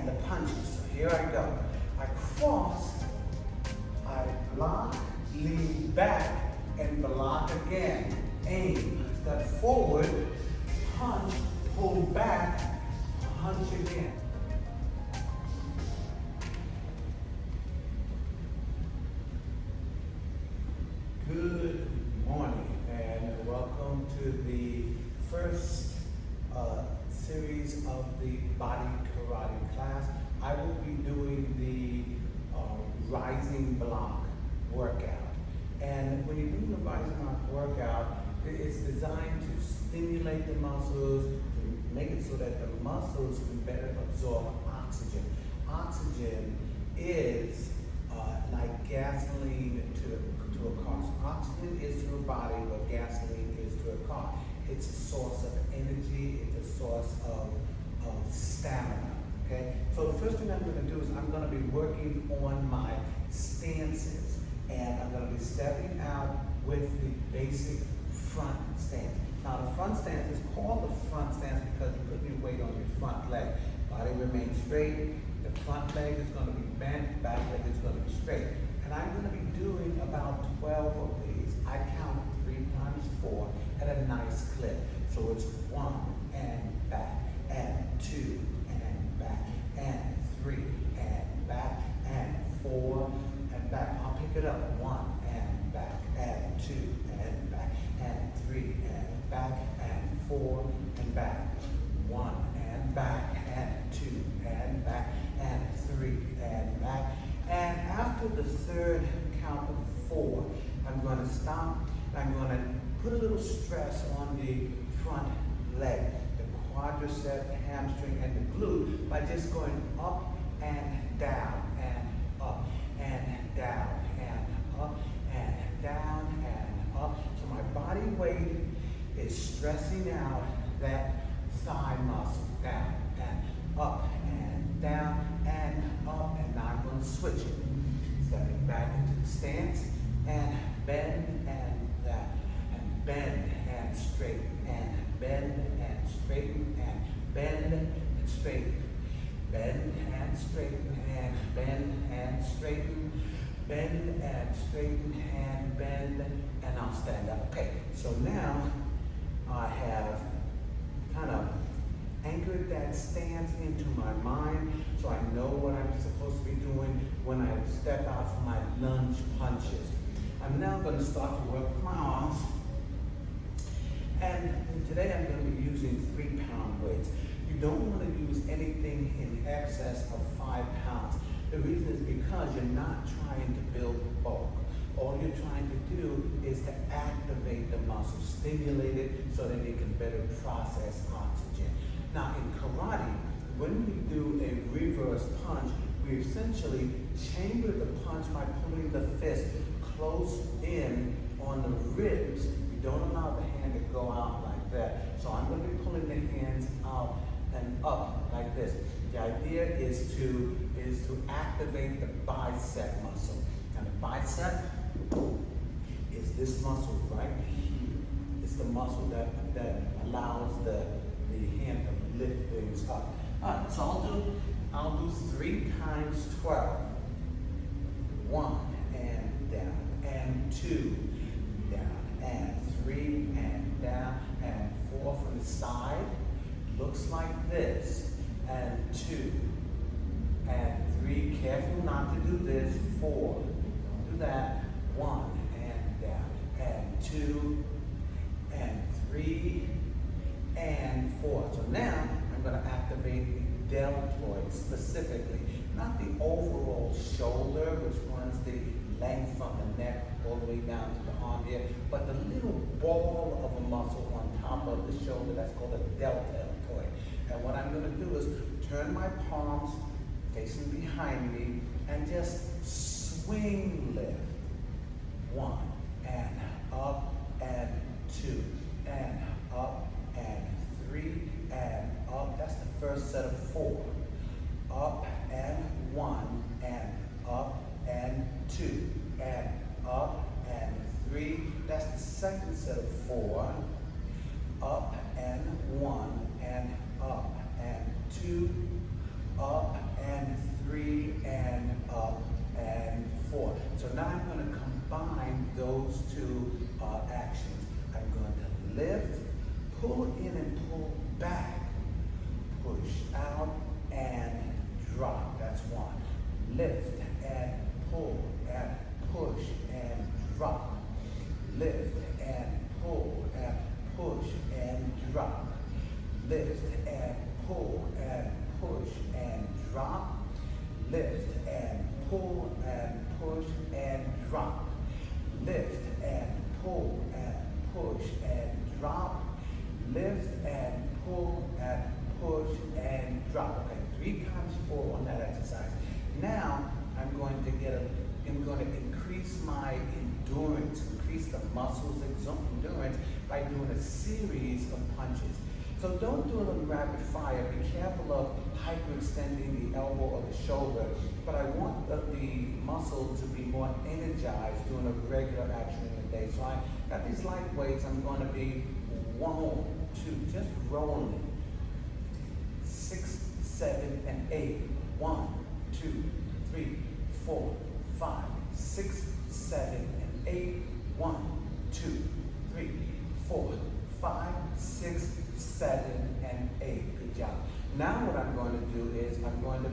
the punches. So here I go. I cross, I block, lean back, and block again. Aim, step forward, punch, pull back, punch again. Good morning and welcome to the first series of the Body Karate class. I will be doing the rising block workout. And when you're doing the rising block workout, it's designed to stimulate the muscles, to make it so that the muscles can better absorb oxygen. Oxygen is like gasoline to a car. So oxygen is to a body what gasoline is to a car. It's a source of energy, it's a source of stamina, okay? So the first thing I'm gonna do is I'm gonna be working on my stances, and I'm gonna be stepping out with the basic front stance. Now the front stance is called the front stance because you're putting your weight on your front leg. Body remains straight, the front leg is gonna be bent, back leg is gonna be straight. And I'm gonna be doing about 12 of these. I count 3 times 4 at a nice clip. So it's 1 and back, and 2 and back, and 3 and back, and 4 and back. I'll pick it up. 1 and back, and 2 and back, and 3 and back, and 4 and back. 1 and back, and 2 and back, and 3 and back. And after the third count of 4, I'm going to stop. I'm going to put a little stress on the front leg, the quadricep, the hamstring, and the glute by just going up and down and up and down and up and down and up. So my body weight is stressing out that thigh muscle, down and up and down and up. And now I'm going to switch it. Stepping back into the stance and bend and that, and bend and straighten, and bend and straighten, and bend and straighten, bend and straighten, and bend and straighten, bend and straighten, and bend, and I'll stand up. Okay, so now I have kind of anchored that stance into my mind, so I know what I'm supposed to be doing when I step out for my lunge punches. I'm now going to start to work with my arms, and today I'm going to be using 3-pound weights. You don't want to use anything in excess of 5 pounds. The reason is because you're not trying to build bulk. All you're trying to do is to activate the muscle, stimulate it so that it can better process oxygen. Now in karate, when we do a reverse punch, we essentially chamber the punch by pulling the fist close in on the ribs. We don't allow the hand to go out like that. So I'm going to be pulling the hands out and up like this. The idea is to activate the bicep muscle. And the bicep is this muscle right here. It's the muscle that allows the hand to lift things up. All right, so I'll do 3 times 12. 1 and down, and 2 down, and 3 and down, and 4 from the side. Looks like this, and 2 and 3. Careful not to do this. 4. Don't do that. 1 and down, and 2 and 3 and 4. So now I'm going to activate the deltoid specifically, not the overall shoulder, which runs the length from the neck all the way down to the arm here, but the little ball of a muscle on top of the shoulder, that's called a deltoid. And what I'm going to do is turn my palms facing behind me and just swing lift. 1 and up and 2 and up and 3 and up. That's the first set of 4. Up and 1 and up and 2 and up and 3. That's the second set of 4. Up and 1 and up and 2. Up lift and pull and push and drop, lift and pull and push and drop, lift and pull and push and drop, lift and pull and push and drop, lift and pull and push and drop, lift and pull and push and drop. Okay, 3 times 4 on that exercise. Now I'm going to increase my endurance, increase the muscles endurance by doing a series of punches. So don't do it on rapid fire. Be careful of hyperextending the elbow or the shoulder. But I want the muscle to be more energized doing a regular action in the day. So I got these light weights. I'm going to be 1, 2, just rolling. 6, 7, and 8. 1, 2, 3, 4, 5, 6, 7, and 8. 1, 2, 3, 4, 5, 6, 7, and 8. Good job. Now what I'm going to do is I'm going to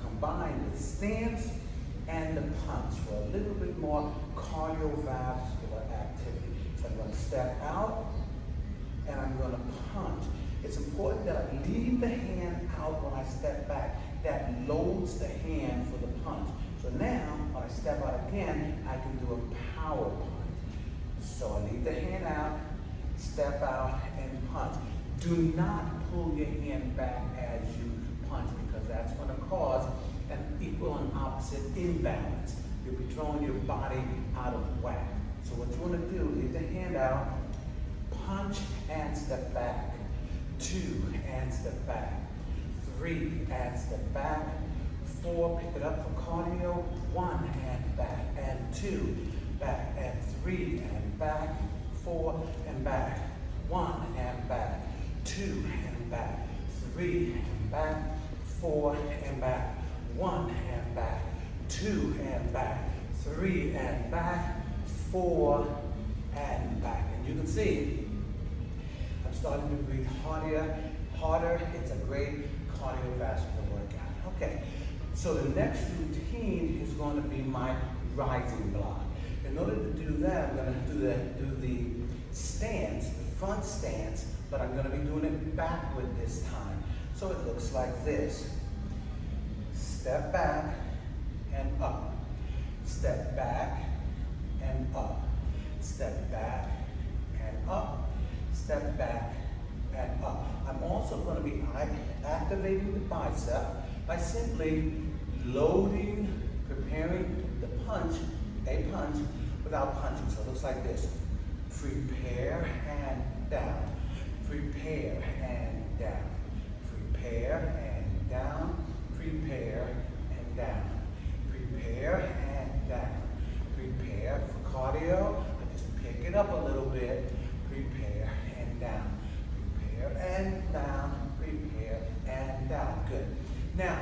combine the stance and the punch for a little bit more cardiovascular activity. So I'm going to step out and I'm going to punch. It's important that I leave the hand out when I step back. That loads the hand for the punch. So now, when I step out again, I can do a power punch. So I leave the hand out, step out, and punch. Do not pull your hand back as you punch because that's going to cause an equal and opposite imbalance. You'll be throwing your body out of whack. So what you want to do, leave the hand out, punch and step back. 2 and step back. 3 and step back. 4, pick it up for cardio. 1 and back. And 2, back. And 3 and back. 4 and back. 1 and back. 2 and back. 3 and back. 4 and back. 1 and back. 2 and back. 3 and back. 4 and back. And you can see I'm starting to breathe harder. It's a great cardiovascular workout. Okay, so the next routine is going to be my rising block. In order to do that, I'm going to do the stance, the front stance, but I'm going to be doing it backward this time. So it looks like this. Step back and up. Step back and up. Step back and up. Step back and up. I'm also going to be activating the bicep by simply loading, preparing the punch, a punch, without punching. So it looks like this. Prepare and down. Prepare and down. Prepare and down. Prepare and down. Prepare and down. Prepare for cardio. I just pick it up a little bit. Prepare and down. Prepare and down. Prepare and down. Good. Now,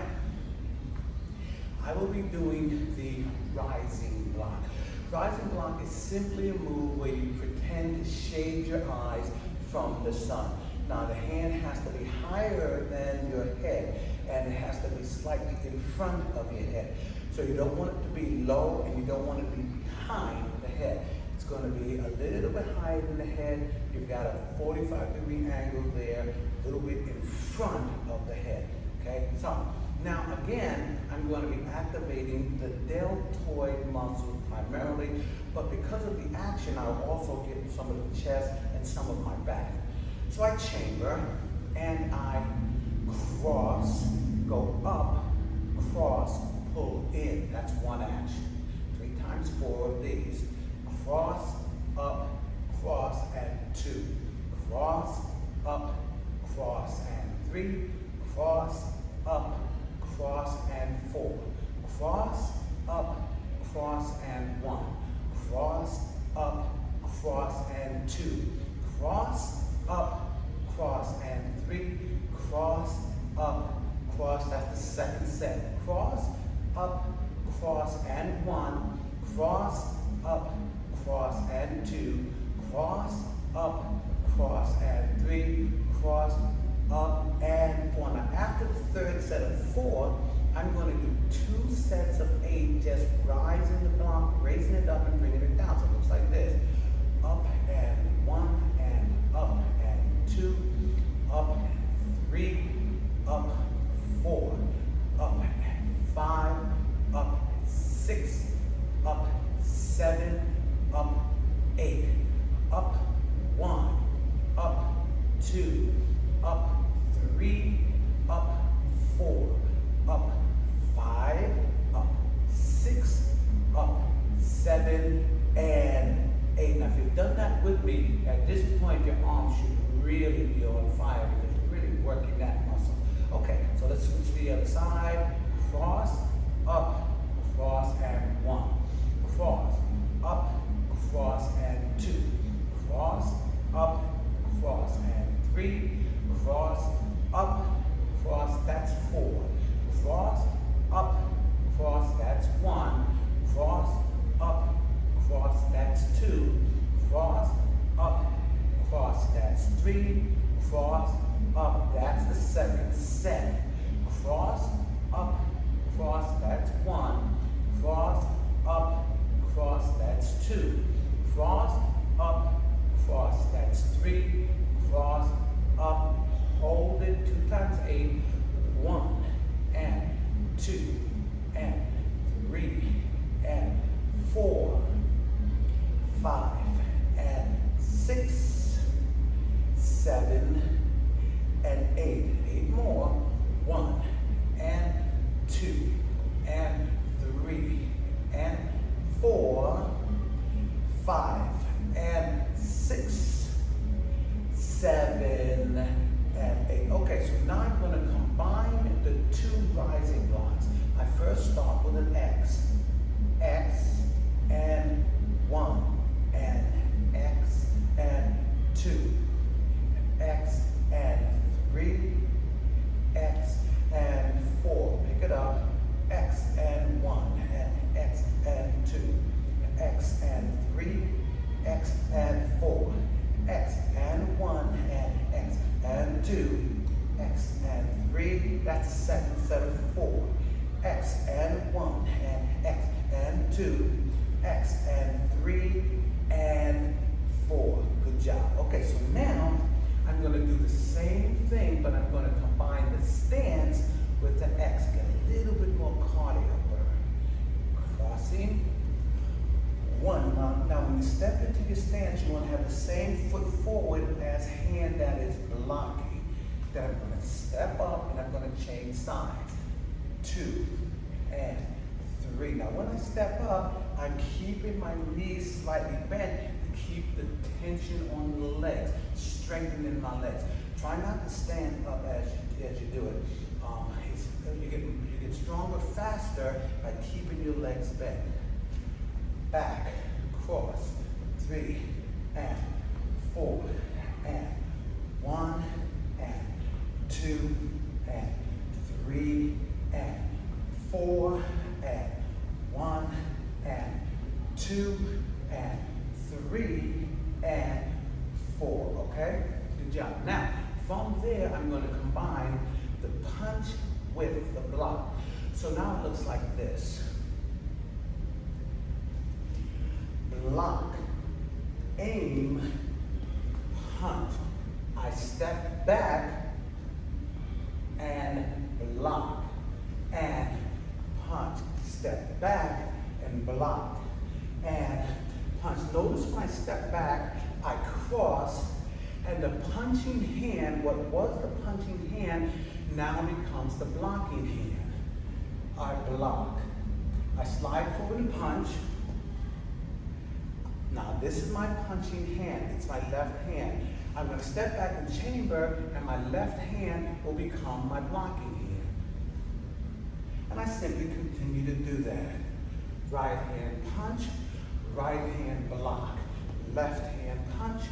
I will be doing the rising block. Rising block is simply a move where you pretend to shade your eyes from the sun. Now the hand has to be higher than your head and it has to be slightly in front of your head. So you don't want it to be low and you don't want it to be behind the head. It's going to be a little bit higher than the head. You've got a 45-degree angle there, a little bit in front of the head. Okay, so now again, I'm going to be activating the deltoid muscle primarily, but because of the action, I'll also get some of the chest and some of my back. So I chamber and I cross, go up, cross, pull in. That's one action. 3 times 4 of these. Cross, up, cross, and 2. Cross, up, cross, and 3. Cross, up, cross, and 4. Cross, up, cross, and 1. Cross, up, cross, and 2. Cross, up, cross, and 3. Cross, up, cross. That's the second set. Cross, up, cross, and 1. Cross, up, cross, and 2. Cross, up, cross, and 3. Cross, up, and 4. Now after the third set of 4, I'm going to do 2 sets of 8, just rising the block, raising it up and bringing it down. So it looks like this. Up and 1 and up and 2, up and 3, up 4, up and 5, up 6, up 7, up 8, up 1, up 2, up 3, up 4, up 5, up 6, up 7, and 8. Now if you've done that with me, at this point your arms should really be on fire because you're really working that muscle. Okay, so let's switch to the other side. Cross, up, cross, and 1. Cross, up, cross, and 2. Cross, up, cross, and 3. Cross, up, cross, that's 4. Cross, up, cross, that's 1. Cross, up, cross, that's 2. Cross, up, cross, that's 3. Cross, up, that's the second set. Cross, up, cross, that's 1. Cross, up, cross, that's 2. Cross, up, cross, that's 3. Cross, up, hold it 2 times 8. 1 and 2 and 3 and 4, 5 and 6, 7 and 8. 8 more. 1 and 2 and 3 and 4, 5 and 6, 7 and 8. Okay, so now I'm going to combine the 2 rising blocks. I first start with an X. X and 1 and X and 2. X and 3. X and 4. Pick it up. X and 1 and X and 2. X and 3. X and 4. X and 1 and X and 2. X and 3. That's the second set of 4. X and 1 and X and 2. X and 3 and 4. Good job. Okay, so now I'm going to do the same thing, but I'm going to combine the stance with the X. Get a little bit more cardio burn. Crossing. 1. Now when you step into your stance, you want to have the same foot forward as hand that is blocking. Then I'm going to step up and I'm going to change sides. 2 and 3. Now when I step up, I'm keeping my knees slightly bent to keep the tension on the legs, strengthening my legs. Try not to stand up as you do it. You get stronger faster by keeping your legs bent. Back, cross, 3 and 4 and 1 and 2 and 3 and 4 and 1 and 2 and 3 and 4. Okay? Good job. Now, from there, I'm going to combine the punch with the block. So now it looks like this. Block, aim, punch. I step back and block and punch. Step back and block and punch. Notice when I step back, I cross, and the punching hand, what was the punching hand, now becomes the blocking hand. I block. I slide forward and punch. Now this is my punching hand. It's my left hand. I'm going to step back and chamber, and my left hand will become my blocking hand. And I simply continue to do that. Right hand punch, right hand block. Left hand punch,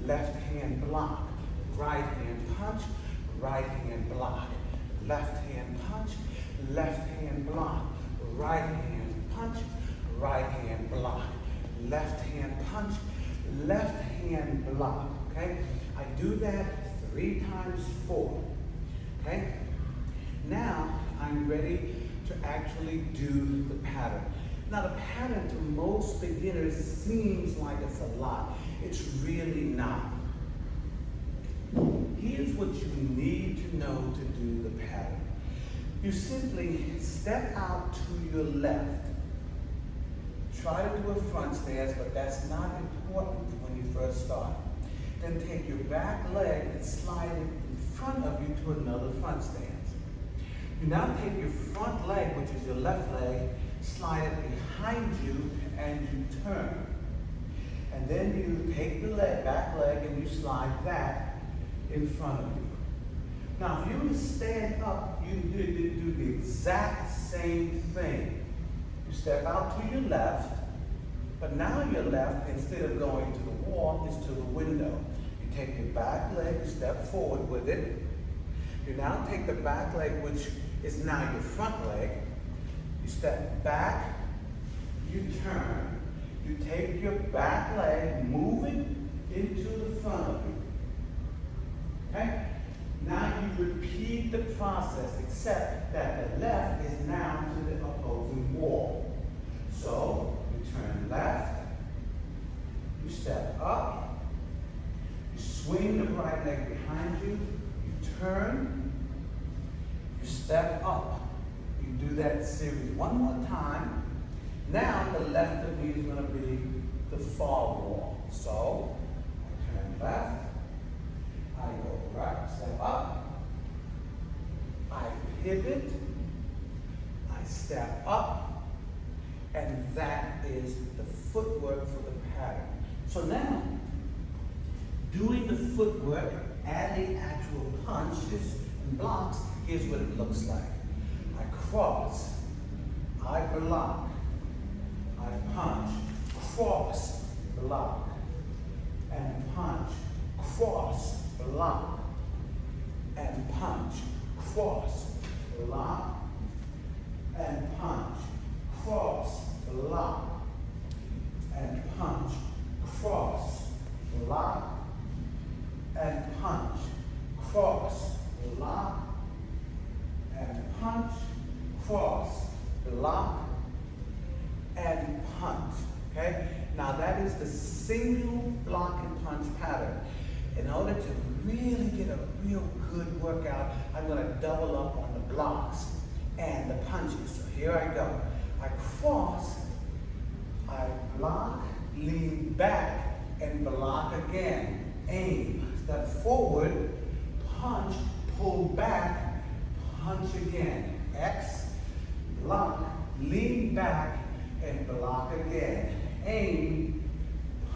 left hand block. Right hand punch, right hand block. Left hand punch, left hand block. Right hand punch, right hand block. Left hand punch, left hand block. Okay? I do that 3 times 4. Okay? Now mind ready to actually do the pattern. Now the pattern to most beginners seems like it's a lot. It's really not. Here's what you need to know to do the pattern. You simply step out to your left. Try to do a front stance, but that's not important when you first start. Then take your back leg and slide it in front of you to another front stance. You now take your front leg, which is your left leg, slide it behind you, and you turn. And then you take the back leg and you slide that in front of you. Now, if you were to stand up, you do the exact same thing. You step out to your left, but now your left, instead of going to the wall, is to the window. You take your back leg, you step forward with it. You now take the back leg, which is now your front leg. You step back, you turn. You take your back leg, move it into the front of you. Okay? Now you repeat the process, except that the left is now to the opposing wall. So, you turn left, you step up, you swing the right leg behind you, you turn, you step up. You do that series one more time. Now the left of me is going to be the far wall. So, I turn left, I go right, step up, I pivot, I step up, and that is the footwork for the pattern. So now, doing the footwork and the actual punches and blocks, here's what it looks like. I cross, I block, I punch, cross, block, and punch, cross, block, and punch, cross, block, and punch, cross, block, and punch, cross, block, and punch, cross, block, and punch, cross, block, and punch. Okay? Now that is the single block and punch pattern. In order to really get a real good workout, I'm going to double up on the blocks and the punches. So here I go. I cross, I block, lean back, and block again. Aim, step forward, punch, pull back, punch again. X, block, lean back, and block again. Aim,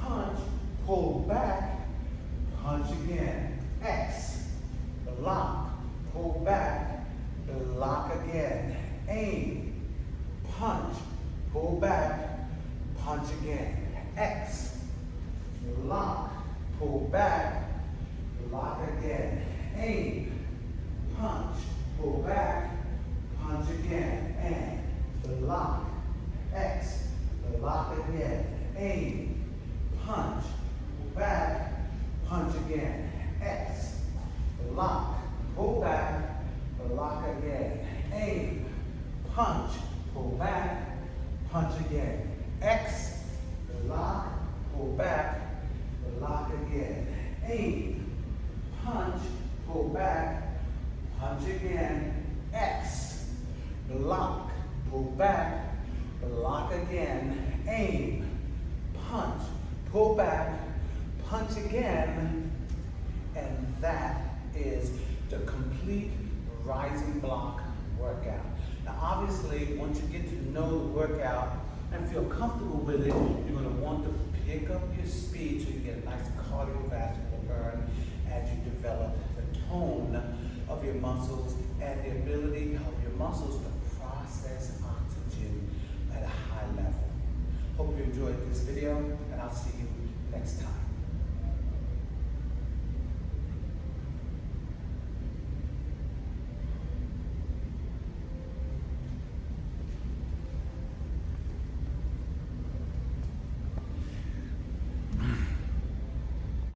punch, pull back, punch again. X, block, pull back, block again. Aim, punch, pull back, punch again. X, block, pull back, block again. Aim, punch, pull back, punch again. And block. X, block again. Aim, punch, pull back, punch again. X, block, pull back, block again. Aim, punch, pull back, punch again. X, block, pull back, block again. Aim, punch, pull back, punch again. X, block, pull back, block again. Aim, punch, pull back, punch again. And that is the complete rising block workout. Now obviously, once you get to know the workout and feel comfortable with it, you're going to want to pick up your speed so you get a nice cardiovascular burn as you develop the tone of your muscles and the ability of